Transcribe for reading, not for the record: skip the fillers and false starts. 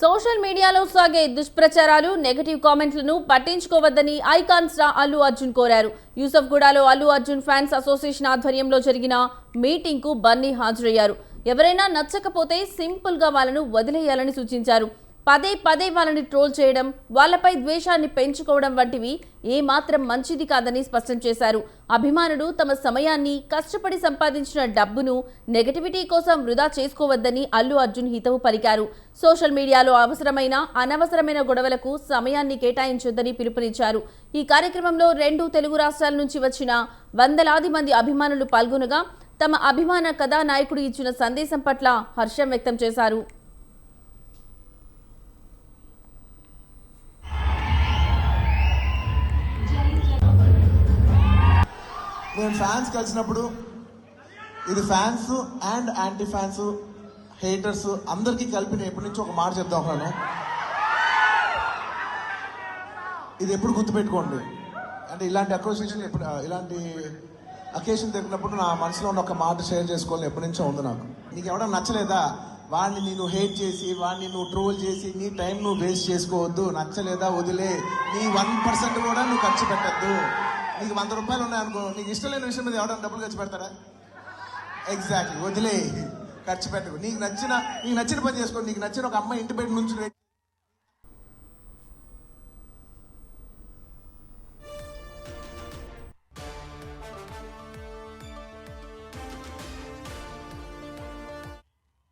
Social మీడియాలో సాగే దుష్ప్రచారాలు నెగటివ్ కామెంట్లను పట్టించుకోవద్దని ఐకాన్ స్టార్ అల్లు అర్జున్ కోరారు. యూసఫ్గూడలో అల్లు అర్జున్ ఫ్యాన్స్ అసోసియేషన్ ఆధ్వర్యంలో జరిగిన మీటింగ్ కు బన్నీ హాజరయ్యారు. ఎవరైనా నచ్చకపోతే సింపుల్ గా వాళ్ళను వదిలేయాలని సూచించారు. పదే పదే వాళ్ళని ట్రోల్ చేయడం, వాళ్ళపై ద్వేషాన్ని పెంచుకోవడం వంటివి ఏమాత్రం మంచిది కాదని స్పష్టం చేశారు. అభిమానులు తమ సమయాన్ని, కష్టపడి సంపాదించిన డబ్బును నెగటివిటీ కోసం వృధా చేసుకోవద్దని అల్లు అర్జున్ హితవు పలికారు. సోషల్ మీడియాలో అవసరమైన, అనవసరమైన గొడవలకు సమయాన్ని కేటాయించొద్దని పిలుపునిచ్చారు. ఈ కార్యక్రమంలో 2 తెలుగు రాష్ట్రాల నుంచి వచ్చిన వందలాది మంది అభిమానులు పాల్గొనగా తమ అభిమాన కథానాయకుడు ఇచ్చిన సందేశం పట్ల హర్షం వ్యక్తం చేశారు. నేను ఫ్యాన్స్ కలిసినప్పుడు ఇది fans and anti fans, haters అందరికీ కలిపి నేను ఎప్పటి నుంచో ఒక మాట చెప్తా ఉన్నాను. ఇది ఎప్పుడు గుర్తుపెట్టుకోండి. అంటే ఇలాంటి అక్రోసియేషన్ ఎప్పుడు, ఇలాంటి అకేషన్ దొరికినప్పుడు నా మనసులో ఉన్న ఒక మాట షేర్ చేసుకోవాలని ఎప్పటి నుంచో ఉంది నాకు. నీకు ఎవడన్నా నచ్చలేదా, వాడిని నేను హేట్ చేసి, వాడిని నువ్వు ట్రోల్ చేసి నీ టైం నువ్వు వేస్ట్ చేసుకోవద్దు. నచ్చలేదా వదిలే. నీ 1% కూడా నువ్వు ఖర్చు పెట్టద్దు. నీకు 100 రూపాయలు ఉన్నాయనుకో, నీకు ఇష్టం లేని విషయం మీద ఎవడన్నా డబ్బులు ఖర్చు పెడతారా? ఎగ్జాక్ట్లీ, వదిలే, ఖర్చు పెట్టకు. నీకు నచ్చిన పని చేసుకో. నీకు నచ్చిన ఒక అమ్మాయి ఇంటి బయట నుంచి